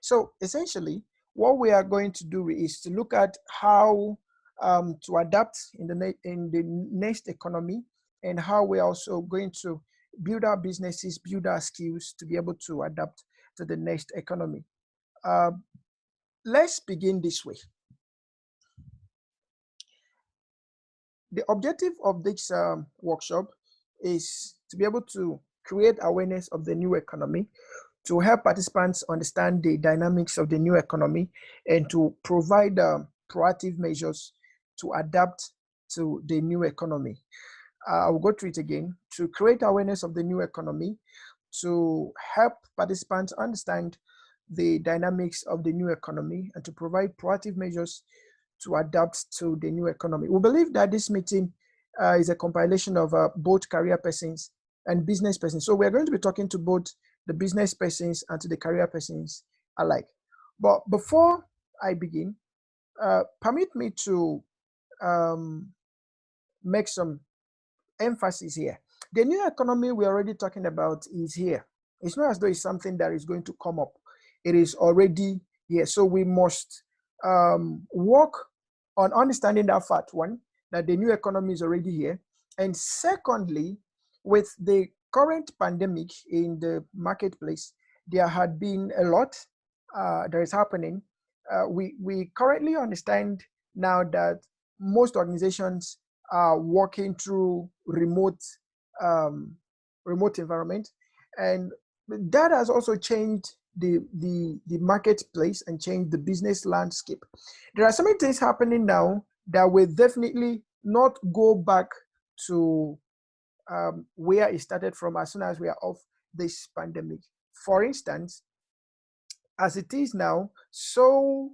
So essentially, what we are going to do is to look at how to adapt in the next economy, and how we're also going to build our businesses, build our skills to be able to adapt to the next economy. Uh, let's begin this way. The objective of this workshop is to be able to create awareness of the new economy, to help participants understand the dynamics of the new economy, and to provide proactive measures to adapt to the new economy. I will go through it again. To create awareness of the new economy, to help participants understand the dynamics of the new economy, and to provide proactive measures to adapt to the new economy. We believe that this meeting is a compilation of both career persons and business persons. So we're going to be talking to both the business persons and to the career persons alike. But before I begin, permit me to make some emphasis here. The new economy we're already talking about is here. It's not as though it's something that is going to come up. It is already here. So we must work on understanding that fact, one, that the new economy is already here. And secondly, with the current pandemic in the marketplace, there had been a lot that is happening. We currently understand now that most organizations are working through remote environment, and that has also changed the marketplace and changed the business landscape. There are so many things happening now that will definitely not go back to where it started from as soon as we are off this pandemic. For instance, as it is now, so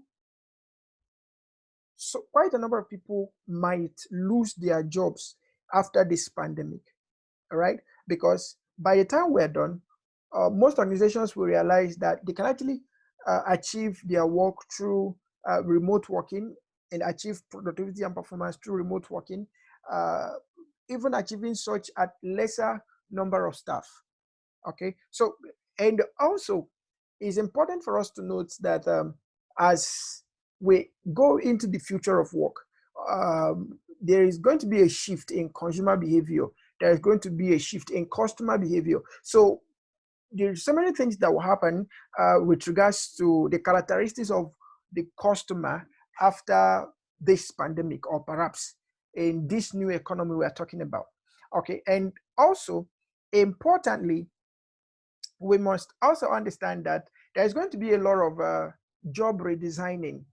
quite a number of people might lose their jobs after this pandemic, all right? Because by the time we're done, most organizations will realize that they can actually achieve their work through remote working, and achieve productivity and performance through remote working, even achieving such at lesser number of staff, okay? So, and also, it's important for us to note that as we go into the future of work, there is going to be a shift in consumer behavior. There is going to be a shift in customer behavior. So there's so many things that will happen with regards to the characteristics of the customer after this pandemic, or perhaps in this new economy we are talking about. Okay, and also importantly, we must also understand that there's going to be a lot of job redesigning.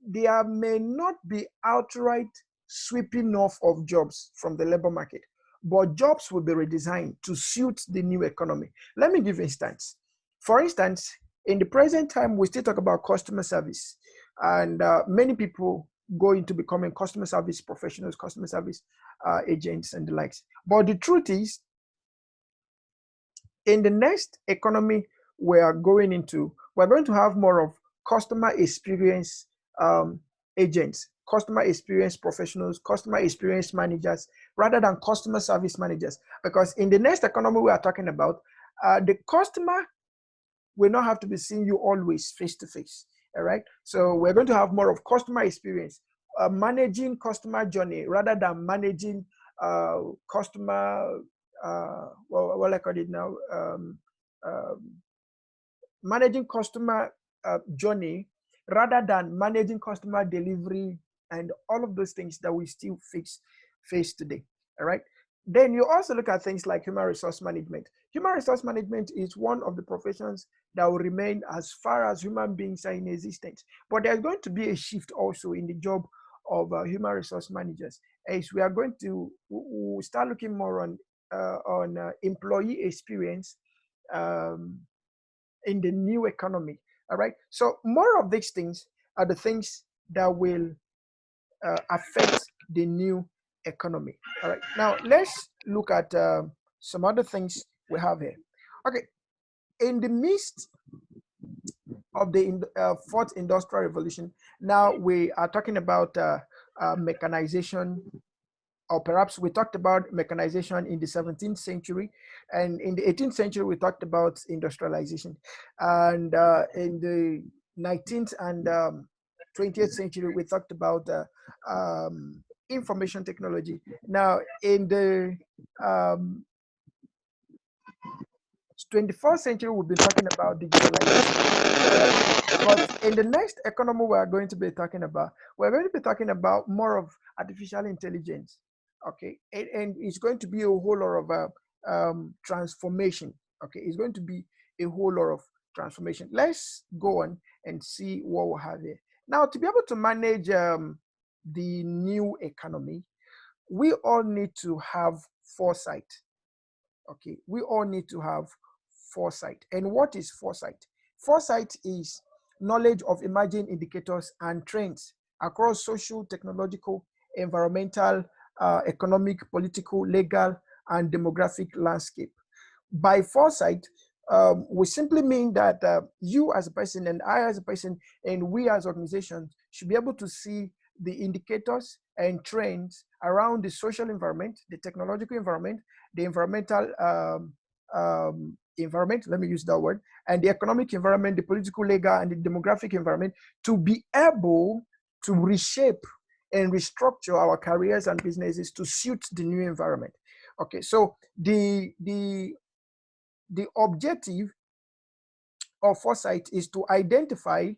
There may not be outright sweeping off of jobs from the labor market, but jobs will be redesigned to suit the new economy. Let me give an instance. For instance, in the present time, we still talk about customer service, and many people go into becoming customer service professionals, customer service agents, and the likes. But the truth is, in the next economy we are going into, we're going to have more of customer experience agents, customer experience professionals, customer experience managers, rather than customer service managers. Because in the next economy we are talking about, the customer will not have to be seeing you always face to face. All right. So we're going to have more of customer experience, managing customer journey rather than managing customer. What I call it now, managing customer journey rather than managing customer delivery, and all of those things that we still face today. All right. Then you also look at things like human resource management. Human resource management is one of the professions that will remain as far as human beings are in existence. But there's going to be a shift also in the job of human resource managers, as we are going to start looking more on employee experience in the new economy. All right. So more of these things are the things that will affect the new economy. All right. Now let's look at some other things we have here. Okay. In the midst of the fourth industrial revolution, now we are talking about mechanization or perhaps we talked about mechanization in the 17th century, and in the 18th century we talked about industrialization, and in the 19th and 20th century we talked about information technology. Now in the um, 21st century we'll be talking about digitalization, all right? But in the next economy we're going to be talking about, we're going to be talking about more of artificial intelligence, okay? And it's going to be a whole lot of transformation, okay? It's going to be a whole lot of transformation. Let's go on and see what we have here. Now, to be able to manage the new economy, we all need to have foresight, okay? We all need to have foresight. And what is foresight? Foresight is knowledge of emerging indicators and trends across social, technological, environmental, economic, political, legal, and demographic landscape. By foresight, we simply mean that you as a person and I as a person and we as organizations should be able to see the indicators and trends around the social environment, the technological environment, the environmental environment, let me use that word, and the economic environment, the political, legal, and the demographic environment, to be able to reshape and restructure our careers and businesses to suit the new environment. Okay, so the objective of foresight is to identify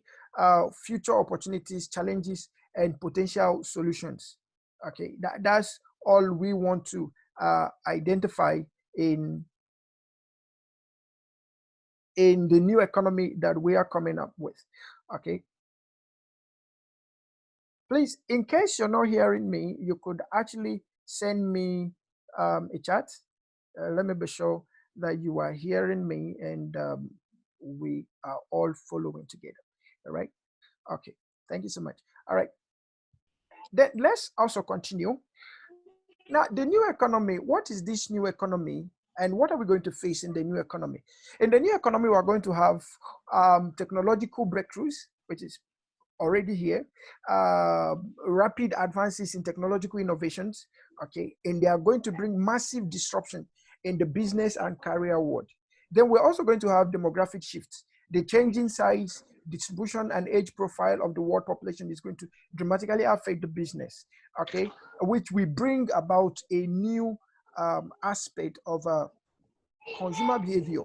future opportunities, challenges, and potential solutions. Okay, that's all we want to identify in the new economy that we are coming up with. Okay, please, in case you're not hearing me, you could actually send me a chat. Let me be sure that you are hearing me and we are all following together. All right. Okay. Thank you so much. All right. Then let's also continue. Now, the new economy, what is this new economy and what are we going to face in the new economy? In the new economy, we're going to have technological breakthroughs, which is already here, rapid advances in technological innovations, okay, and they are going to bring massive disruption in the business and career world. Then we're also going to have demographic shifts. The changing size, distribution, and age profile of the world population is going to dramatically affect the business, okay, which will bring about a new aspect of consumer behavior.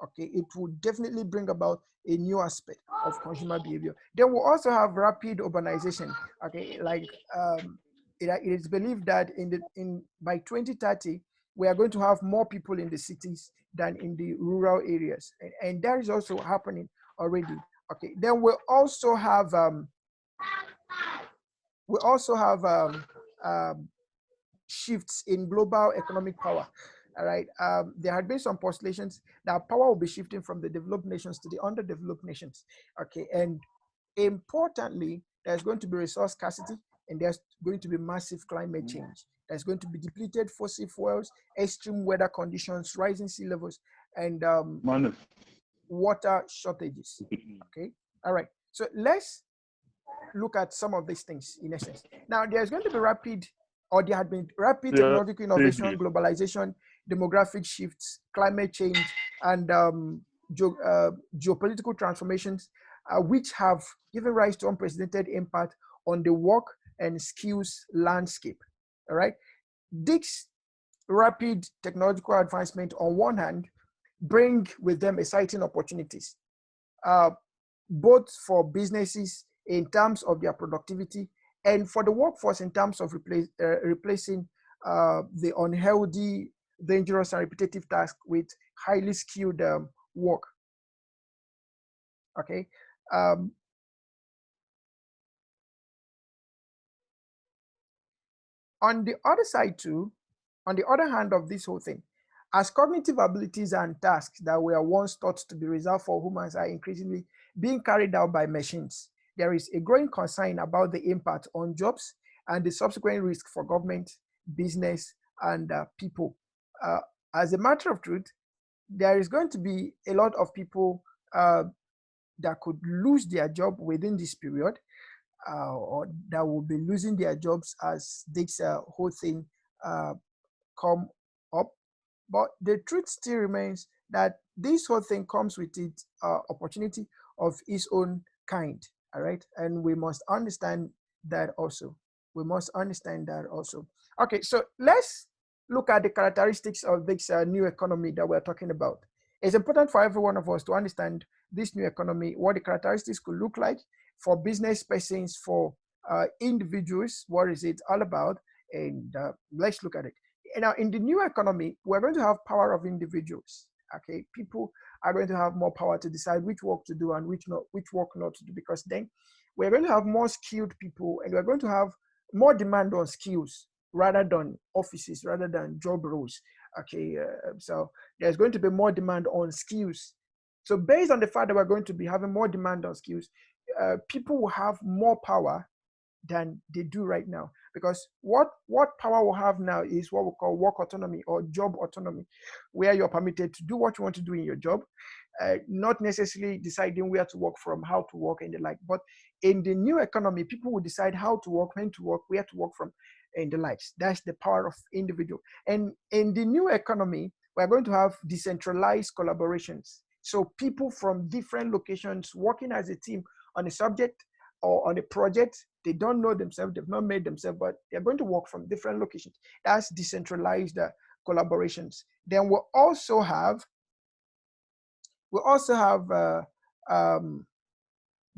Okay, it will definitely bring about a new aspect of consumer behavior. Then we'll also have rapid urbanization. Okay, like it is believed that by 2030 we are going to have more people in the cities than in the rural areas, and that is also happening already. Okay, then we also have shifts in global economic power. All right. There had been some postulations that power will be shifting from the developed nations to the underdeveloped nations. Okay. And importantly, there's going to be resource scarcity and there's going to be massive climate change. There's going to be depleted fossil fuels, extreme weather conditions, rising sea levels, and water shortages. Okay. All right. So let's look at some of these things in essence. Now, there's going to be there had been rapid technological innovation, globalization, demographic shifts, climate change, and geopolitical transformations, which have given rise to unprecedented impact on the work and skills landscape. All right. This rapid technological advancement, on one hand, bring with them exciting opportunities, both for businesses in terms of their productivity and for the workforce in terms of replacing the unhealthy, dangerous, and repetitive tasks with highly skilled work. Okay. On the other side too, on the other hand of this whole thing, as cognitive abilities and tasks that were once thought to be reserved for humans are increasingly being carried out by machines, there is a growing concern about the impact on jobs and the subsequent risk for government, business, and people. As a matter of truth, there is going to be a lot of people that could lose their job within this period. or that will be losing their jobs as this whole thing come up. But the truth still remains that this whole thing comes with its opportunity of its own kind. All right. And we must understand that also. We must understand that also. Okay. So let's look at the characteristics of this new economy that we're talking about. It's important for every one of us to understand this new economy, what the characteristics could look like for business persons, for individuals, what is it all about? And let's look at it. Now, in the new economy, we're going to have power of individuals. Okay, people are going to have more power to decide which work to do and which work not to do, because then we're going to have more skilled people, and we're going to have more demand on skills rather than offices, rather than job roles. Okay, so there's going to be more demand on skills. So based on the fact that we're going to be having more demand on skills, people will have more power than they do right now. Because what power we have now is what we call work autonomy or job autonomy, where you're permitted to do what you want to do in your job, not necessarily deciding where to work from, how to work, and the like. But in the new economy, people will decide how to work, when to work, where to work from, and the likes. That's the power of individual. And in the new economy, we're going to have decentralized collaborations. So people from different locations working as a team on a subject or on a project, they don't know themselves, they've not made themselves, but they're going to work from different locations. That's decentralized collaborations. Then we also have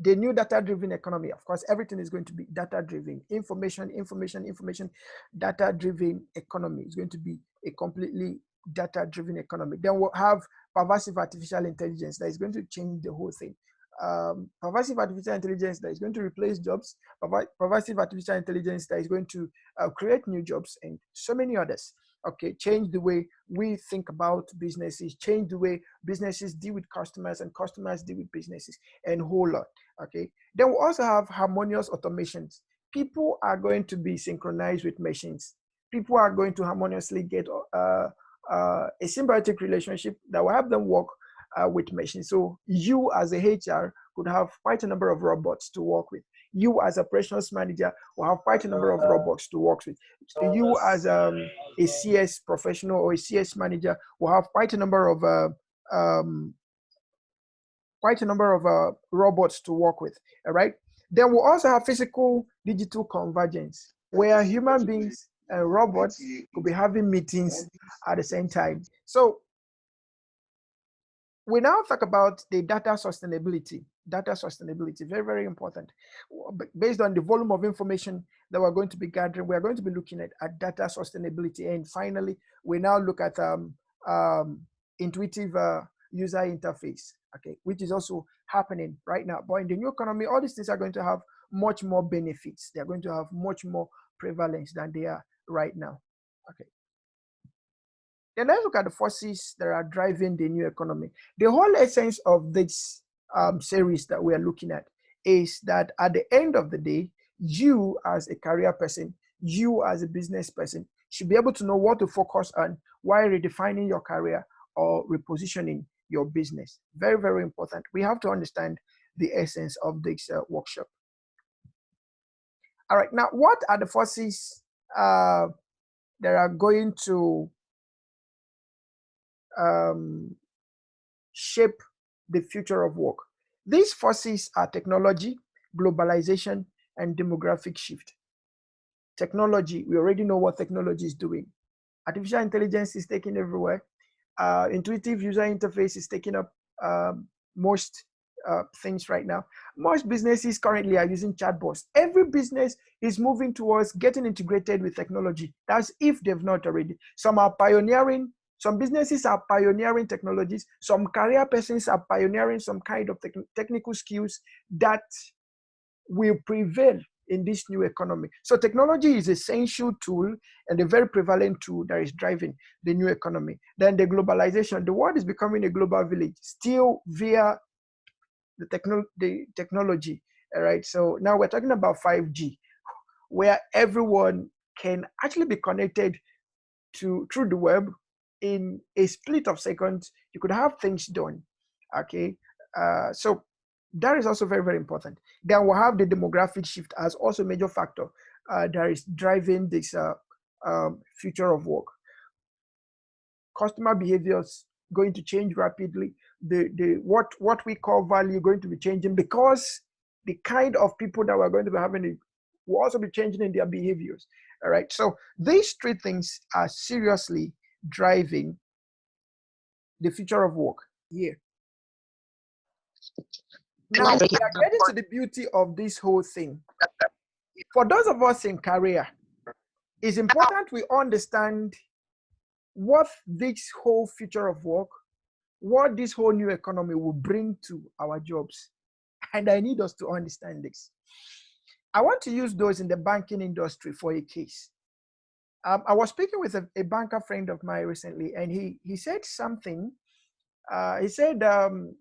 the new data-driven economy. Of course, everything is going to be data-driven. Information, data-driven economy is going to be a completely data-driven economy. Then we'll have pervasive artificial intelligence that is going to change the whole thing. Pervasive artificial intelligence that is going to replace jobs, pervasive artificial intelligence that is going to create new jobs, and so many others. Okay, change the way we think about businesses, change the way businesses deal with customers and customers deal with businesses, and a whole lot. Okay, then we also have harmonious automations. People are going to be synchronized with machines. People are going to harmoniously get a symbiotic relationship that will help them work with machines. So you as a HR could have quite a number of robots to work with. You as a operations manager will have quite a number of robots to work with. You as a CS professional or a CS manager will have quite a number of robots to work with. All right. Then we'll also have physical digital convergence, where human beings and robots could be having meetings at the same time. So we now talk about the data sustainability. Data sustainability, very, very important. Based on the volume of information that we're going to be gathering, we're going to be looking at data sustainability. And finally, we now look at intuitive user interface, okay, which is also happening right now. But in the new economy, all these things are going to have much more benefits. They're going to have much more prevalence than they are right now. Okay. Then let's look at the forces that are driving the new economy. The whole essence of this series that we are looking at is that at the end of the day, you as a career person, you as a business person, should be able to know what to focus on while redefining your career or repositioning your business. Very, very important. We have to understand the essence of this workshop. All right, now what are the forces that are going to shape the future of work? These forces are technology, globalization, and demographic shift. Technology, we already know what technology is doing. Artificial intelligence is taking everywhere. Intuitive user interface is taking up most things right now. Most businesses currently are using chatbots. Every business is moving towards getting integrated with technology. That's if they've not already. Some are pioneering. Some businesses are pioneering technologies. Some career persons are pioneering some kind of technical skills that will prevail in this new economy. So technology is an essential tool and a very prevalent tool that is driving the new economy. Then the globalization, the world is becoming a global village, still via the technology. All right. So now we're talking about 5G, where everyone can actually be connected through the web in a split of seconds. You could have things done. Okay. So That is also very, very important. Then we'll have the demographic shift as also a major factor that is driving this future of work. Customer behaviors going to change rapidly. What we call value going to be changing, because the kind of people that we're going to be having will also be changing in their behaviors. All right. So these three things are seriously driving the future of work here. Now we are getting to the beauty of this whole thing. For those of us in career, it's important we understand what this whole future of work, what this whole new economy will bring to our jobs. And I need us to understand this. I want to use those in the banking industry for a case. I was speaking with a banker friend of mine recently, and he said something. He said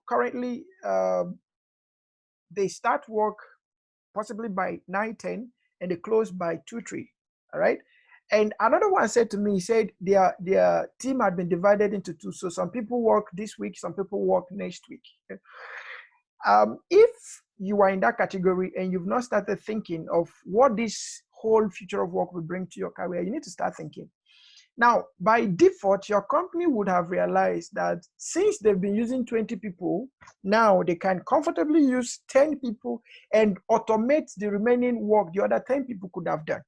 currently they start work possibly by 9, 10, and they close by 2, 3. All right. And another one said to me, he said their team had been divided into 2. So some people work this week, some people work next week. If you are in that category and you've not started thinking of what this whole future of work will bring to your career, you need to start thinking. Now, by default, your company would have realized that since they've been using 20 people, now they can comfortably use 10 people and automate the remaining work the other 10 people could have done.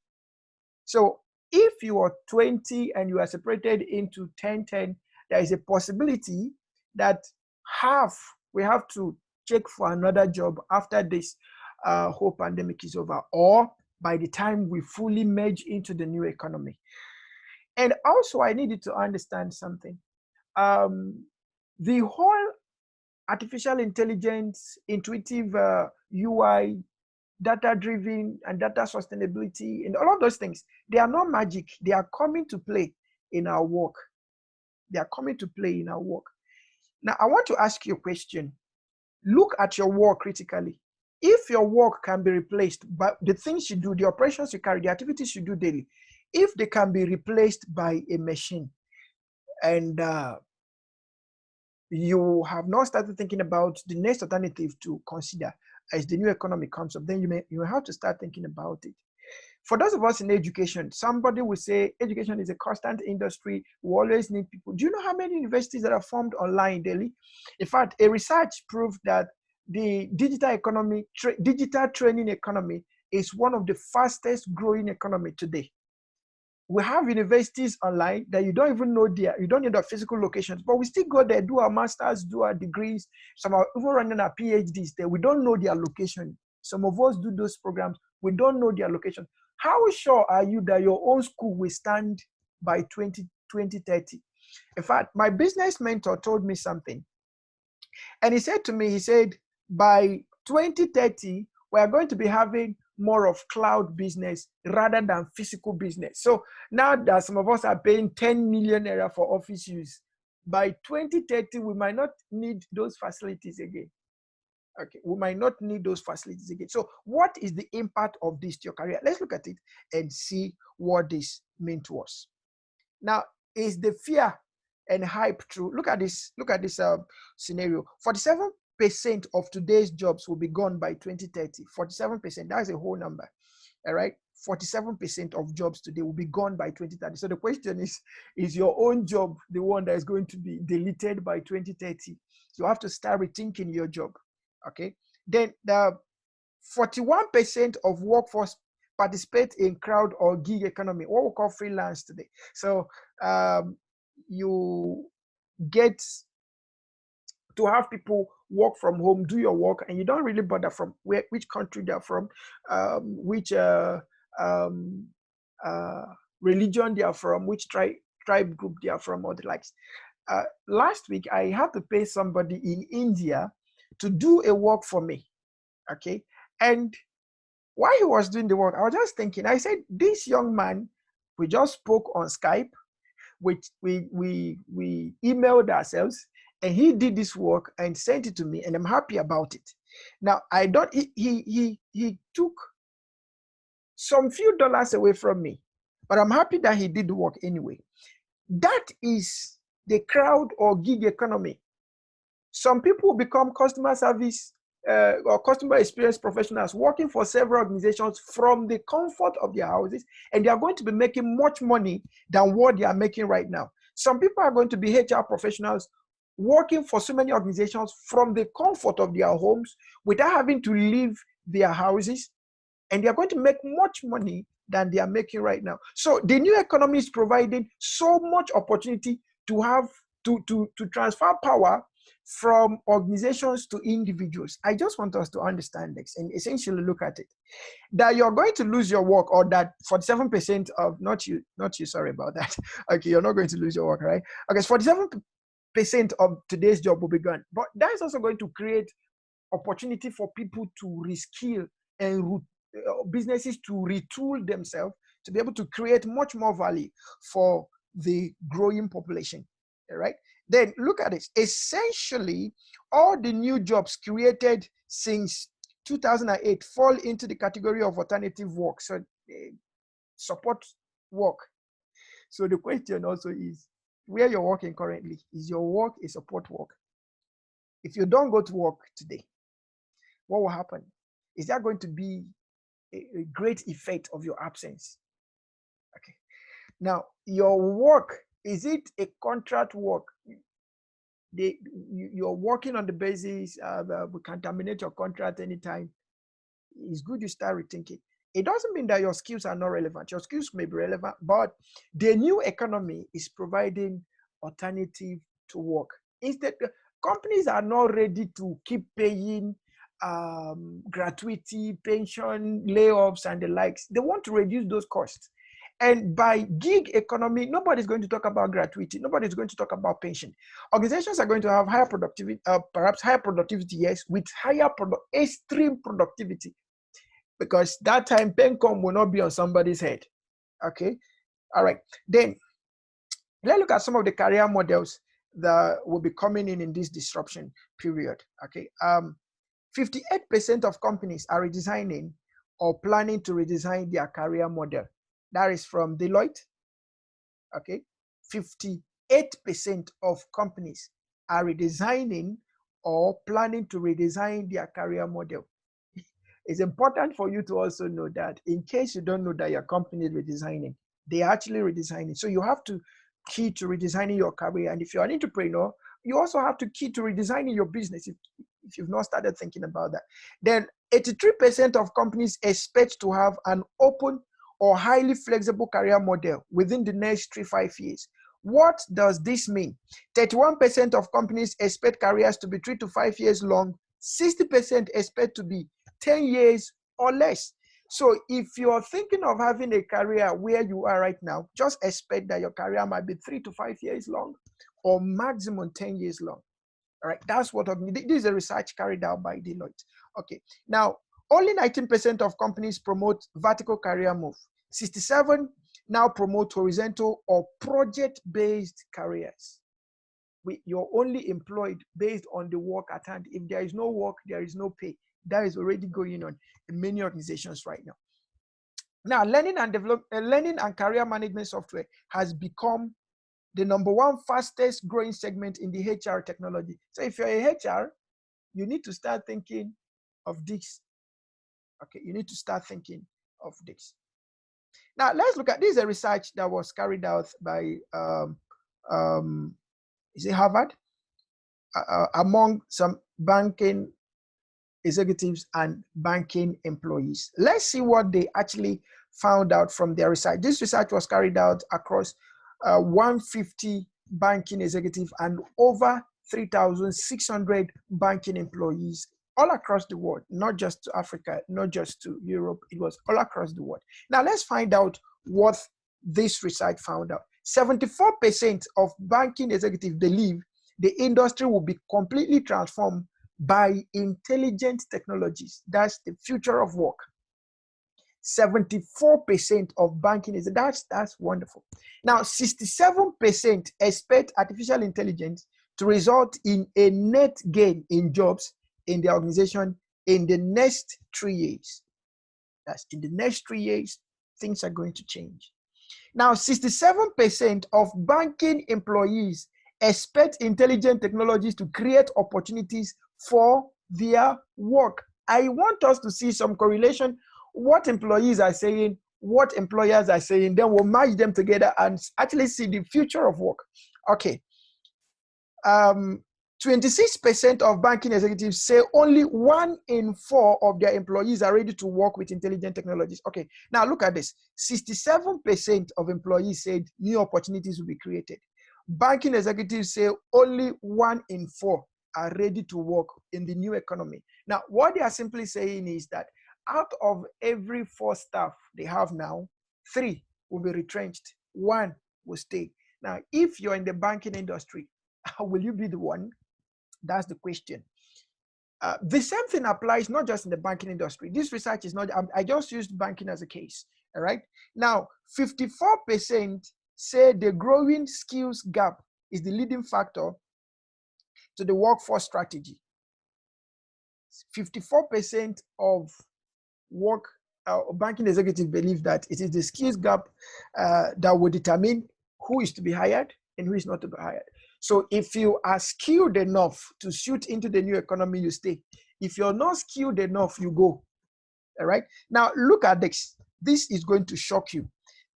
So if you are 20 and you are separated into 10, 10, there is a possibility that we have to check for another job after this whole pandemic is over, or by the time we fully merge into the new economy. And also, I needed to understand something. The whole artificial intelligence, intuitive UI, data-driven and data sustainability, and all of those things, they are not magic. They are coming to play in our work. They are coming to play in our work. Now, I want to ask you a question. Look at your work critically. If your work can be replaced by the things you do, the operations you carry, the activities you do daily, if they can be replaced by a machine, and you have not started thinking about the next alternative to consider as the new economy comes up, then you have to start thinking about it. For those of us in education, somebody will say education is a constant industry. We always need people. Do you know how many universities that are formed online daily? In fact, a research proved that the digital economy, digital training economy is one of the fastest growing economy today. We have universities online that you don't even know you don't need the physical locations, but we still go there, do our masters, do our degrees. Some are even running our PhDs there. We don't know their location. Some of us do those programs. We don't know their location. How sure are you that your own school will stand by 2030? In fact, my business mentor told me something. And he said to me, he said, by 2030, we are going to be having more of cloud business rather than physical business. So now that some of us are paying 10 million naira for office use, by 2030, we might not need those facilities again. Okay, we might not need those facilities again. So what is the impact of this to your career? Let's look at it and see what this means to us. Now, is the fear and hype true? Look at this scenario. 47% of today's jobs will be gone by 2030. 47%, that's a whole number. All right. 47% of jobs today will be gone by 2030. So the question is your own job the one that is going to be deleted by 2030? You have to start rethinking your job. Okay. Then the 41% of workforce participate in crowd or gig economy, what we call freelance today. So you get to have people work from home, do your work, and you don't really bother from which country they're from, which religion they are from, which tribe group they are from, or the likes. Last week, I had to pay somebody in India to do a work for me, okay? And while he was doing the work, I was just thinking, I said, this young man, we just spoke on Skype, which we emailed ourselves, and he did this work and sent it to me, and I'm happy about it. Now, he took some few dollars away from me, but I'm happy that he did the work anyway. That is the crowd or gig economy. Some people become customer service or customer experience professionals working for several organizations from the comfort of their houses, and they are going to be making much money than what they are making right now. Some people are going to be HR professionals working for so many organizations from the comfort of their homes without having to leave their houses, and they are going to make much money than they are making right now. So the new economy is providing so much opportunity to have to transfer power from organizations to individuals. I just want us to understand this and essentially look at it. That you're going to lose your work, or that 47% of, not you, sorry about that. Okay, you're not going to lose your work, right? Okay, 47% of today's job will be gone. But that is also going to create opportunity for people to reskill and businesses to retool themselves to be able to create much more value for the growing population. All right. Then look at this. Essentially, all the new jobs created since 2008 fall into the category of alternative work, so support work. So the question also is, where you're working currently, is your work a support work? If you don't go to work today, what will happen? Is there going to be a great effect of your absence? Okay. Now, your work, is it a contract work? You're working on the basis we can terminate your contract anytime. It's good you start rethinking. It doesn't mean that your skills are not relevant. Your skills may be relevant, but the new economy is providing alternative to work. Instead, companies are not ready to keep paying gratuity, pension, layoffs, and the likes. They want to reduce those costs. And by gig economy, nobody's going to talk about gratuity. Nobody's going to talk about pension. Organizations are going to have higher productivity, perhaps higher productivity, yes, with higher extreme productivity, because that time pencom will not be on somebody's head. Okay, all right. Then let's look at some of the career models that will be coming in this disruption period. Okay, 58% of companies are redesigning or planning to redesign their career model. That is from Deloitte. Okay, 58% of companies are redesigning or planning to redesign their career model. It's important for you to also know that, in case you don't know that your company is redesigning, they are actually redesigning. So you have to key to redesigning your career. And if you're an entrepreneur, you also have to key to redesigning your business if you've not started thinking about that. Then 83% of companies expect to have an open or highly flexible career model within the next 3-5 years. What does this mean? 31% of companies expect careers to be 3 to 5 years long. 60% expect to be 10 years or less. So if you're thinking of having a career where you are right now, just expect that your career might be 3 to 5 years long or maximum 10 years long. All right, that's what this is a research carried out by Deloitte. Okay, now only 19% of companies promote vertical career move. 67 now promote horizontal or project-based careers. You're only employed based on the work at hand. If there is no work, there is no pay. That is already going on in many organizations right now. Now, learning and career management software has become the #1 fastest growing segment in the HR technology. So if you're a HR, you need to start thinking of this. Okay, you need to start thinking of this. Now, let's look at this. Is a research that was carried out by, is it Harvard? Among some banking executives and banking employees. Let's see what they actually found out from their research. This research was carried out across 150 banking executives and over 3,600 banking employees all across the world, not just to Africa, not just to Europe. It was all across the world. Now let's find out what this research found out. 74% of banking executives believe the industry will be completely transformed by intelligent technologies. That's the future of work. 74% of banking is that's wonderful. Now, 67% expect artificial intelligence to result in a net gain in jobs in the organization in the next 3 years. That's in the next 3 years, things are going to change. Now, 67% of banking employees expect intelligent technologies to create opportunities for their work. I want us to see some correlation, what employees are saying, what employers are saying, then we'll merge them together and actually see the future of work. Okay. 26% of banking executives say only 1 in 4 of their employees are ready to work with intelligent technologies. Okay, now look at this. 67% of employees said new opportunities will be created. Banking executives say only 1 in 4 are ready to work in the new economy. Now, what they are simply saying is that out of every 4 staff they have now, 3 will be retrenched, 1 will stay. Now, if you're in the banking industry, will you be the one? That's the question. The same thing applies not just in the banking industry. This research is not, I just used banking as a case, all right? Now, 54% say the growing skills gap is the leading factor to the workforce strategy. 54% of banking executives believe that it is the skills gap that will determine who is to be hired and who is not to be hired. So if you are skilled enough to suit into the new economy, you stay. If you're not skilled enough, you go. All right. Now look at this. This is going to shock you.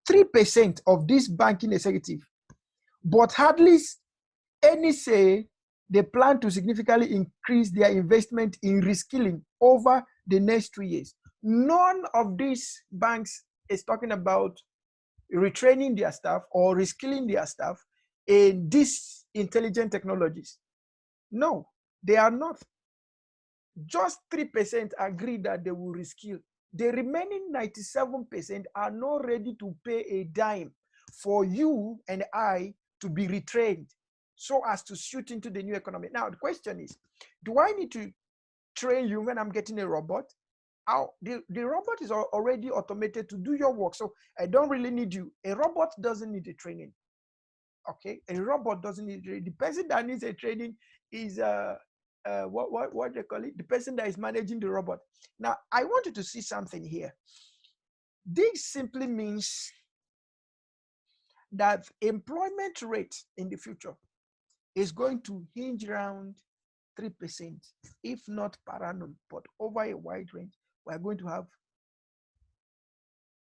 3% of this banking executive, but hardly any say they plan to significantly increase their investment in reskilling over the next 3 years. None of these banks is talking about retraining their staff or reskilling their staff in these intelligent technologies. No, they are not. Just 3% agree that they will reskill. The remaining 97% are not ready to pay a dime for you and I to be retrained so as to suit into the new economy. Now, the question is, do I need to train you when I'm getting a robot? The robot is already automated to do your work, so I don't really need you. A robot doesn't need a training. Okay, a robot doesn't need training. The person that needs a training is what they call it, the person that is managing the robot. Now, I want you to see something here. This simply means that employment rate in the future is going to hinge around 3%, if not per annum, but over a wide range. We are going to have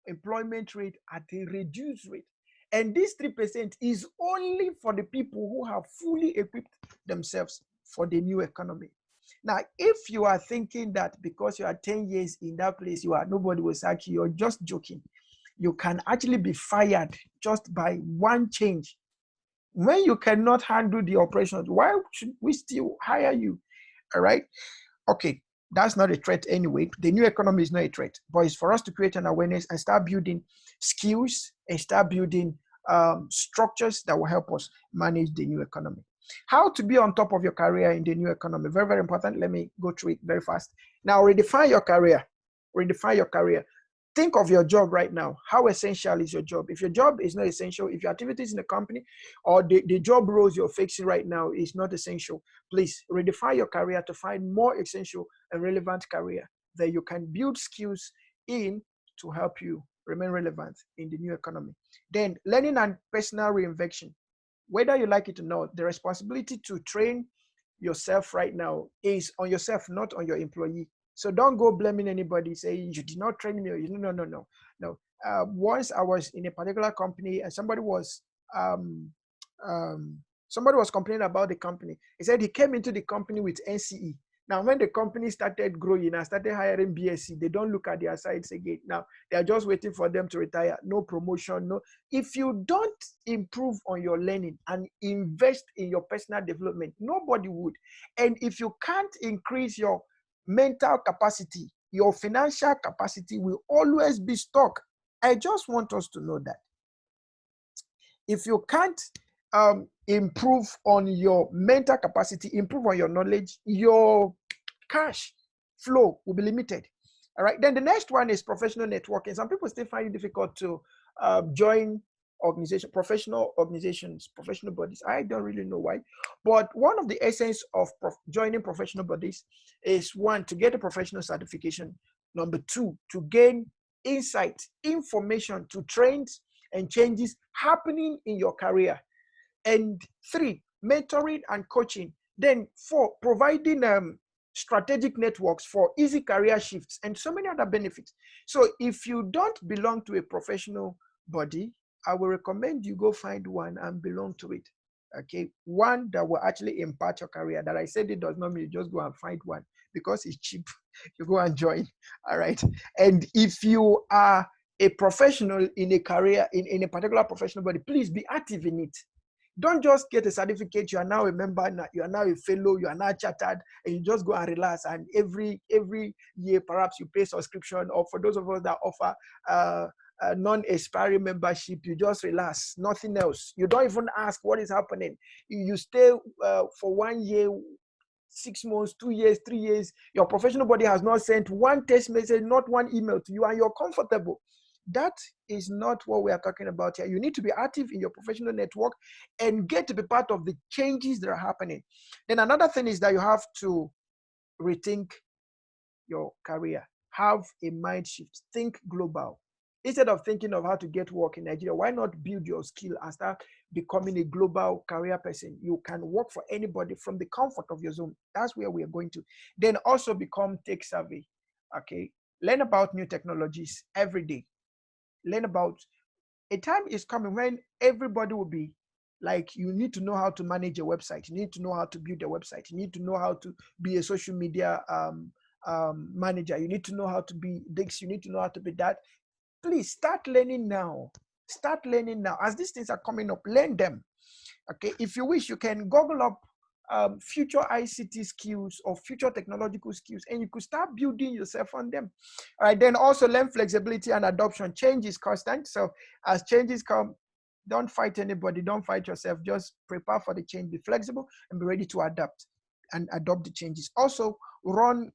employment rate at a reduced rate. And this 3% is only for the people who have fully equipped themselves for the new economy. Now, if you are thinking that because you are 10 years in that place, nobody will sack you, you're just joking. You can actually be fired just by one change. When you cannot handle the operations, why should we still hire you? All right. Okay. That's not a threat anyway. The new economy is not a threat, but it's for us to create an awareness and start building skills and start building structures that will help us manage the new economy. How to be on top of your career in the new economy. Very, very important. Let me go through it very fast. Now, redefine your career. Redefine your career. Think of your job right now. How essential is your job? If your job is not essential, if your activities in the company or the job roles you're fixing right now is not essential, please redefine your career to find more essential and relevant career that you can build skills in to help you remain relevant in the new economy. Then learning and personal reinvention. Whether you like it or not, the responsibility to train yourself right now is on yourself, not on your employee. So don't go blaming anybody, saying you did not train me. Or no. Once I was in a particular company and somebody was complaining about the company. He said he came into the company with NCE. Now, when the company started growing and started hiring BSc, they don't look at their sides again. Now, they are just waiting for them to retire. No promotion, no. If you don't improve on your learning and invest in your personal development, nobody would. And if you can't increase your mental capacity, your financial capacity will always be stuck. I just want us to know that. If you can't improve on your mental capacity, improve on your knowledge, your cash flow will be limited. All right. Then the next one is professional networking. Some people still find it difficult to join professional organizations, professional bodies. I don't really know why. But one of the essence of joining professional bodies is, one, to get a professional certification. Number two, to gain insight, information to trends and changes happening in your career. And three, mentoring and coaching. Then four, providing strategic networks for easy career shifts, and so many other benefits. So if you don't belong to a professional body, I will recommend you go find one and belong to it. Okay, one that will actually impact your career. That I said it does not mean you just go and find one because it's cheap. You go and join. All right. And if you are a professional in a career, in a particular professional body, please be active in it. Don't just get a certificate. You are now a member. You are now a fellow. You are now chartered, and you just go and relax. And every year, perhaps you pay subscription. Or for those of us that offer a non-expiring membership, you just relax. Nothing else. You don't even ask what is happening. You stay for 1 year, 6 months, 2 years, 3 years. Your professional body has not sent one text message, not one email to you, and you're comfortable. That is not what we are talking about here. You need to be active in your professional network and get to be part of the changes that are happening. Then another thing is that you have to rethink your career. Have a mind shift. Think global. Instead of thinking of how to get work in Nigeria, why not build your skill and start becoming a global career person? You can work for anybody from the comfort of your zone. That's where we are going to. Then also become tech savvy. Okay. Learn about new technologies every day. Learn about, a time is coming when everybody will be like, you need to know how to manage a website. You need to know how to build a website. You need to know how to be a social media manager. You need to know how to be this. You need to know how to be that. Please start learning now. Start learning now. As these things are coming up, learn them. Okay. If you wish, you can Google up future ICT skills or future technological skills, and you could start building yourself on them. All right, then also learn flexibility and adoption. Change is constant. So as changes come, don't fight anybody, don't fight yourself. Just prepare for the change, be flexible, and be ready to adapt and adopt the changes. Also, run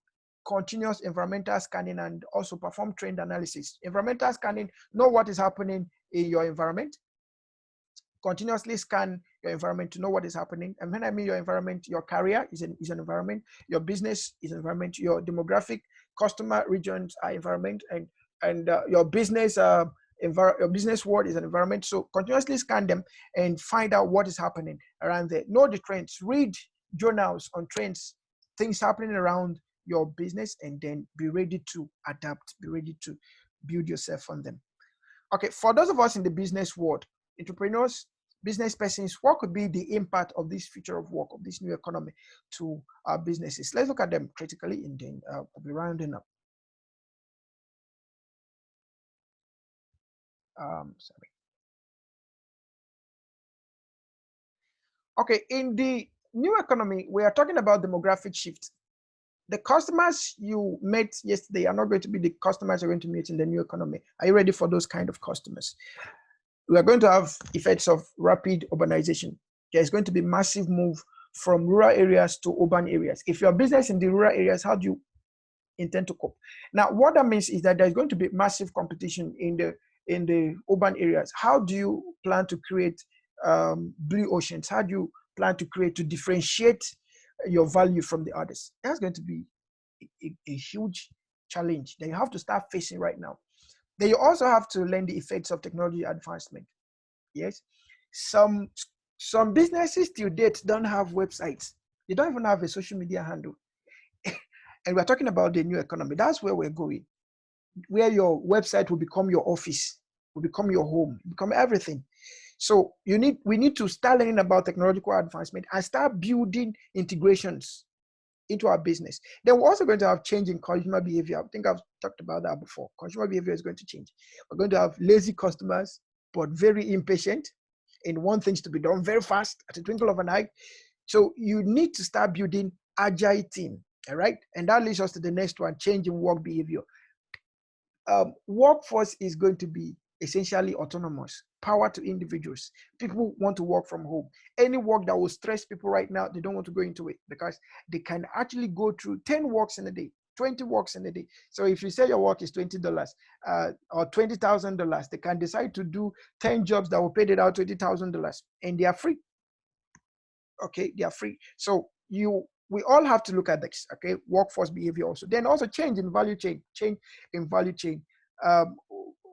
continuous environmental scanning and also perform trend analysis. Environmental scanning, know what is happening in your environment. Continuously scan your environment to know what is happening. And when I mean your environment, your career is an environment, your business is an environment, your demographic customer regions are environment, and your business your business world is an environment. So continuously scan them and find out what is happening around there. Know the trends, read journals on trends, things happening around your business, and then be ready to adapt, be ready to build yourself on them. Okay, for those of us in the business world, entrepreneurs, business persons, what could be the impact of this future of work, of this new economy to our businesses? Let's look at them critically, and then I'll be rounding up. Sorry. Okay, in the new economy, we are talking about demographic shift. The customers you met yesterday are not going to be the customers you're going to meet in the new economy. Are you ready for those kind of customers? We are going to have effects of rapid urbanization. There's going to be massive move from rural areas to urban areas. If your business in the rural areas, how do you intend to cope? Now, what that means is that there's going to be massive competition in the urban areas. How do you plan to create blue oceans? How do you plan to differentiate your value from the others? That's going to be a huge challenge that you have to start facing right now. Then you also have to learn the effects of technology advancement. Yes, some businesses till date don't have websites. They don't even have a social media handle. And we're talking about the new economy. That's where we're going, where your website will become your office, will become your home, become everything. So we need to start learning about technological advancement and start building integrations into our business. Then we're also going to have change in consumer behavior. I think I've talked about that before. Consumer behavior is going to change. We're going to have lazy customers, but very impatient and want things to be done very fast at a twinkle of an eye. So you need to start building agile team. All right. And that leads us to the next one, change in work behavior. Workforce is going to be essentially autonomous, power to individuals. People want to work from home. Any work that will stress people right now, they don't want to go into it because they can actually go through 10 works in a day, 20 works in a day. So if you say your work is $20 or $20,000, they can decide to do 10 jobs that will pay them out $20,000, and they are free. Okay, they are free. So we all have to look at this. Okay, workforce behavior also. Then also change in value chain.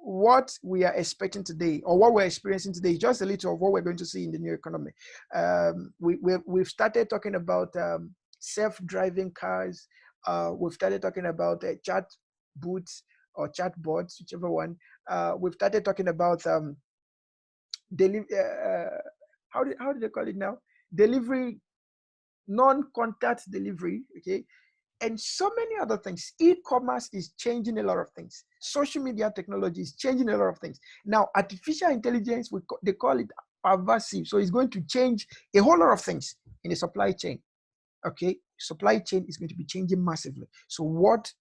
What we are expecting today, or what we're experiencing today, is just a little of what we're going to see in the new economy. We've started talking about self-driving cars. We've started talking about chat boots or chat bots, whichever one. We've started talking about how do they call it now? Delivery, non-contact delivery. Okay, and so many other things. E-commerce is changing a lot of things. Social media technology is changing a lot of things. Now, artificial intelligence, they call it pervasive. So it's going to change a whole lot of things in the supply chain. Okay, supply chain is going to be changing massively. So what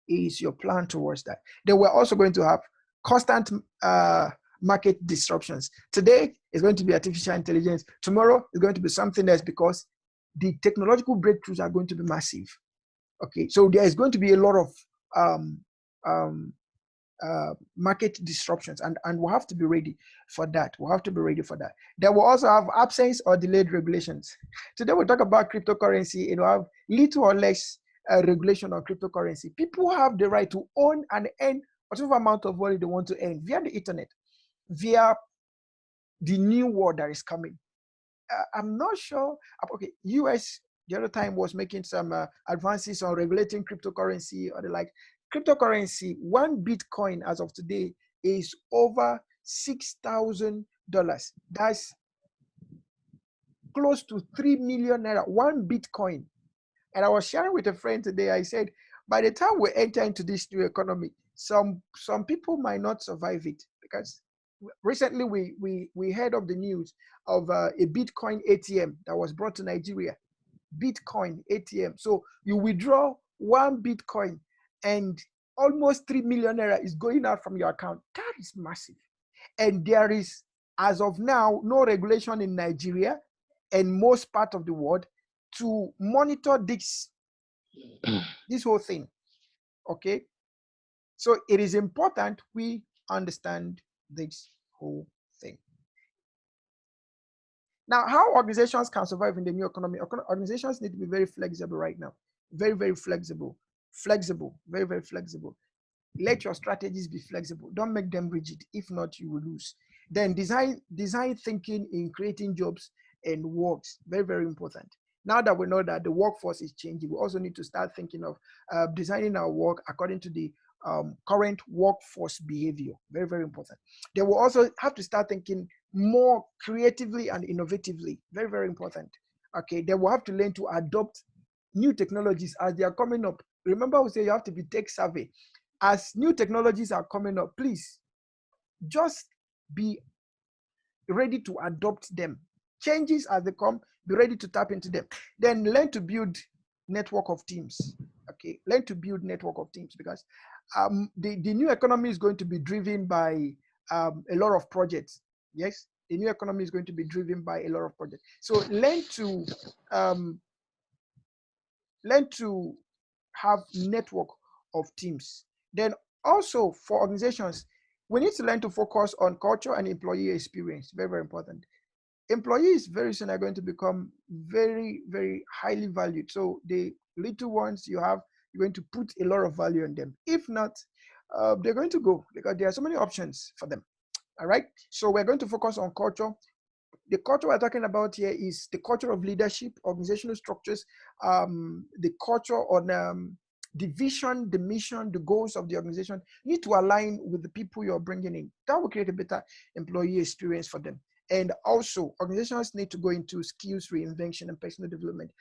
is your plan towards that? Then we're also going to have constant market disruptions. Today is going to be artificial intelligence. Tomorrow is going to be something else, because the technological breakthroughs are going to be massive. Okay, so there is going to be a lot of market disruptions, and we'll have to be ready for that. We'll have to be ready for that. Then we'll also have absence or delayed regulations. Today we'll talk about cryptocurrency, and we'll have little or less regulation on cryptocurrency. People have the right to own and earn whatever amount of money they want to earn via the internet, via the new world that is coming. I'm not sure. Okay, US the other time was making some advances on regulating cryptocurrency or the like. Cryptocurrency, one Bitcoin as of today is over $6,000. That's close to 3 million naira, one Bitcoin. And I was sharing with a friend today, I said, by the time we enter into this new economy, some people might not survive it, because recently we heard of the news of a Bitcoin ATM that was brought to Nigeria. Bitcoin ATM. So you withdraw one Bitcoin and almost 3 million naira is going out from your account. That is massive. And there is, as of now, no regulation in Nigeria and most part of the world to monitor this whole thing. Okay. So it is important we understand this whole thing. Now, how organizations can survive in the new economy? Organizations need to be very flexible right now. Very, very flexible. Flexible. Very, very flexible. Let your strategies be flexible. Don't make them rigid. If not, you will lose. Then design thinking in creating jobs and works. Very, very important. Now that we know that the workforce is changing, we also need to start thinking of designing our work according to the current workforce behavior. Very, very important. They will also have to start thinking more creatively and innovatively. Very, very important. Okay, they will have to learn to adopt new technologies as they are coming up. Remember, we say you have to be tech savvy. As new technologies are coming up, please just be ready to adopt them. Changes as they come, be ready to tap into them. Then learn to build network of teams. Okay, learn to build network of teams, because the new economy is going to be driven by a lot of projects. Yes, the new economy is going to be driven by a lot of projects. So learn to have network of teams. Then also for organizations, we need to learn to focus on culture and employee experience. Very, very important. Employees very soon are going to become very, very highly valued. So the little ones you have, you're going to put a lot of value on them. If not, they're going to go, because there are so many options for them. All right. So we're going to focus on culture. The culture we're talking about here is the culture of leadership, organizational structures, the culture on the vision, the mission, the goals of the organization need to align with the people you're bringing in. That will create a better employee experience for them. And also, organizations need to go into skills reinvention and personal development.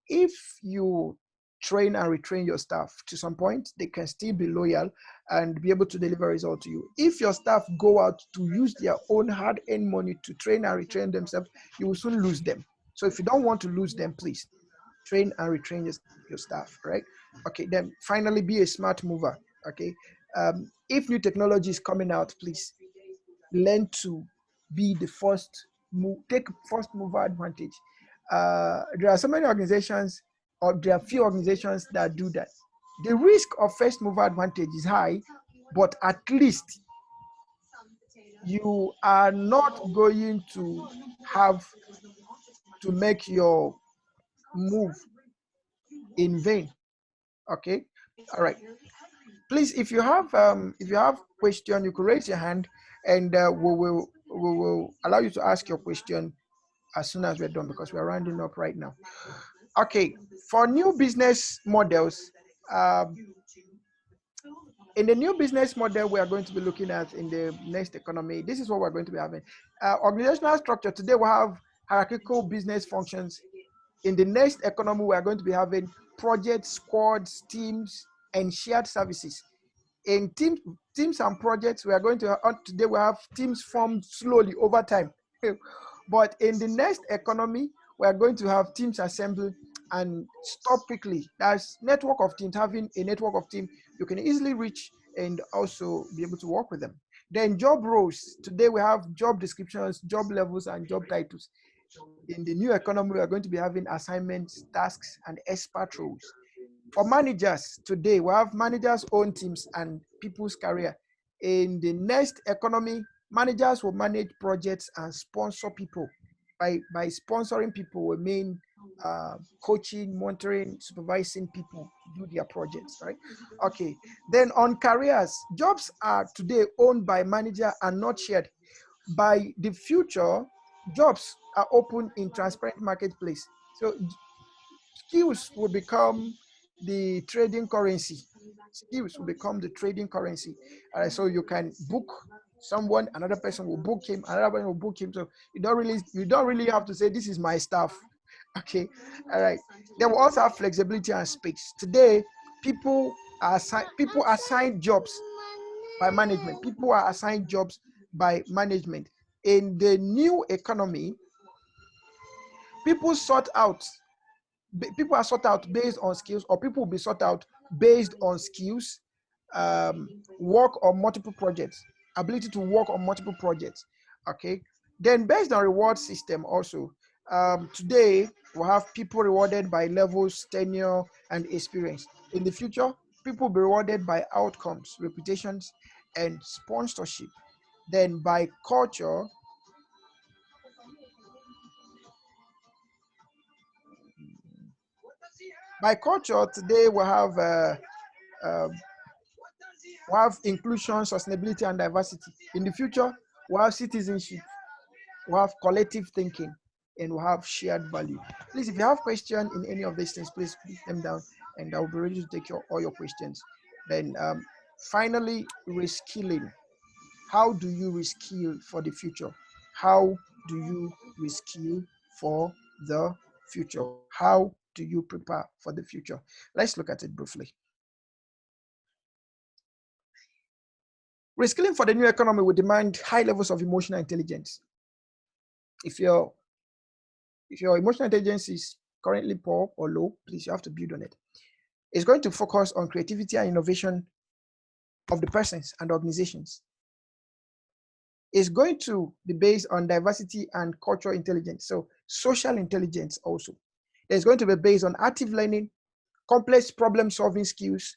If you train and retrain your staff to some point, they can still be loyal and be able to deliver results to you. If your staff go out to use their own hard-earned money to train and retrain themselves, you will soon lose them. So if you don't want to lose them, please train and retrain your staff, right? Okay, then finally, be a smart mover, okay? If new technology is coming out, please learn to be the first move, take first mover advantage. There are so many organizations, or there are few organizations that do that. The risk of first mover advantage is high, but at least you are not going to have to make your move in vain. Okay, all right. Please, if you have question, you could raise your hand, and we will allow you to ask your question as soon as we're done, because we're rounding up right now. Okay, for new business models, um, in the new business model we are going to be looking at in the next economy, this is what we're going to be having. Organizational structure, today we have hierarchical business functions. In the next economy, we are going to be having projects, squads, teams, and shared services. In teams and projects, we are going to today we have teams formed slowly over time. But in the next economy, we are going to have teams assembled and stop quickly. That's network of teams. Having a network of teams you can easily reach and also be able to work with them. Then job roles. Today we have job descriptions, job levels, and job titles. In the new economy, we are going to be having assignments, tasks, and expert roles. For managers, today we have managers' own teams and people's career. In the next economy, managers will manage projects and sponsor people. By sponsoring people, we mean coaching, monitoring, supervising people to do their projects, right? Okay. Then on careers, jobs are today owned by manager and not shared. By the future, jobs are open in transparent marketplace. So skills will become the trading currency. Skills will become the trading currency. So you can book someone, another person will book him, another person will book him. So you don't really have to say this is my staff. Okay, all right. They will also have flexibility and space. Today, people assign jobs by management. People are assigned jobs by management. In the new economy, people sort out people are sought out based on skills, or people will be sought out based on skills, work on multiple projects, ability to work on multiple projects. Okay, then based on reward system also, today we have people rewarded by levels, tenure, and experience. In the future, people will be rewarded by outcomes, reputations, and sponsorship. Then by culture today uh, we have inclusion, sustainability, and diversity. In the future, we have citizenship, we have collective thinking, and we have shared value. Please, if you have questions in any of these things, please put them down, and I will be ready to take all your questions. Then, finally, reskilling. How do you reskill for the future? How do you reskill for the future? How do you prepare for the future? Let's look at it briefly. Reskilling for the new economy will demand high levels of emotional intelligence. If your emotional intelligence is currently poor or low, please, you have to build on it. It's going to focus on creativity and innovation of the persons and organizations. It's going to be based on diversity and cultural intelligence, so social intelligence also. It's going to be based on active learning, complex problem solving skills,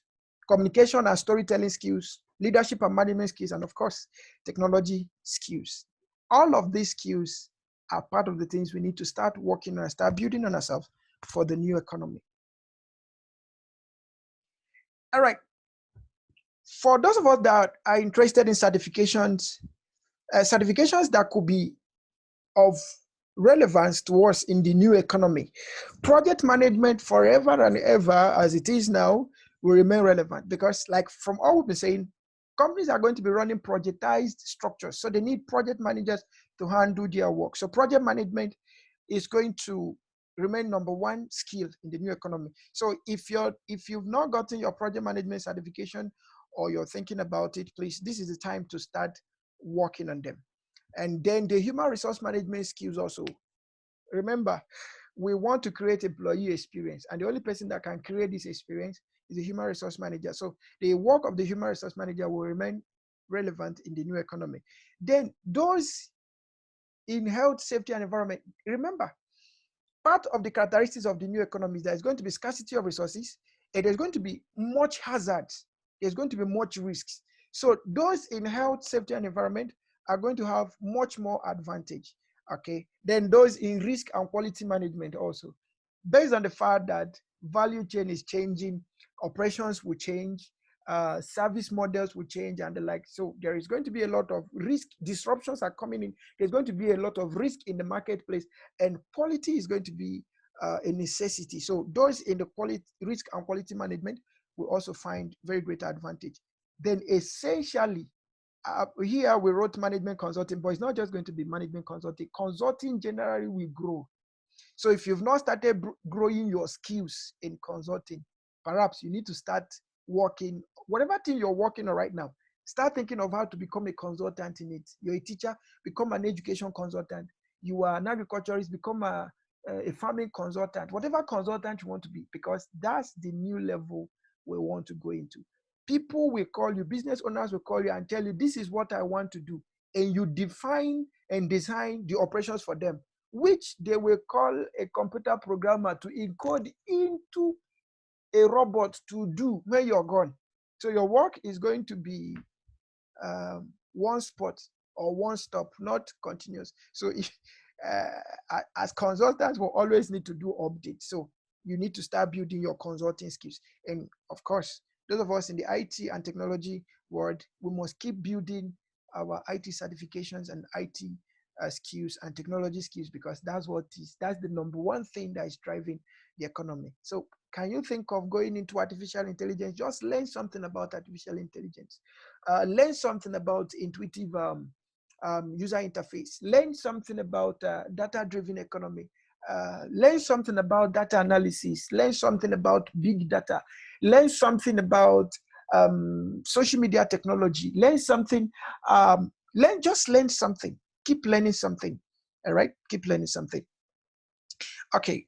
communication and storytelling skills, leadership and management skills, and of course, technology skills. All of these skills are part of the things we need to start working on and start building on ourselves for the new economy. All right. For those of us that are interested in certifications that could be of relevance to us in the new economy, project management forever and ever as it is now will remain relevant, because like from all we've been saying, companies are going to be running projectized structures, so they need project managers to handle their work. So project management is going to remain number one skill in the new economy. So if you've not gotten your project management certification, or you're thinking about it, please, this is the time to start working on them. And then the human resource management skills also. Remember, we want to create employee experience, and the only person that can create this experience is the human resource manager. So the work of the human resource manager will remain relevant in the new economy. Then those in health, safety, and environment. Remember, part of the characteristics of the new economy is there's going to be scarcity of resources, and there's going to be much hazards. There's going to be much risks. So those in health, safety, and environment are going to have much more advantage. Okay. Then those in risk and quality management also, based on the fact that value chain is changing, operations will change, service models will change, and the like. So there is going to be a lot of risk. Disruptions are coming in. There's going to be a lot of risk in the marketplace, and quality is going to be a necessity. So those in the quality, risk and quality management will also find very great advantage. Then essentially, here we wrote management consulting, but it's not just going to be management consulting. Consulting generally will grow. So if you've not started growing your skills in consulting, perhaps you need to start working, whatever thing you're working on right now, start thinking of how to become a consultant in it. You're a teacher, become an education consultant. You are an agriculturist, become a farming consultant, whatever consultant you want to be, because that's the new level we want to go into. People will call you, business owners will call you and tell you, this is what I want to do. And you define and design the operations for them, which they will call a computer programmer to encode into a robot to do when you're gone. So your work is going to be one spot or one stop, not continuous. So if as consultants, we'll always need to do updates. So you need to start building your consulting skills. And of course, those of us in the IT and technology world, we must keep building our IT certifications and IT skills and technology skills, because that's the number one thing that is driving the economy. So can you think of going into artificial intelligence? Just learn something about artificial intelligence. Learn something about intuitive user interface. Learn something about data-driven economy. Learn something about data analysis. Learn something about big data. Learn something about social media technology. Learn something. Just learn something. Keep learning something. All right, keep learning something. Okay,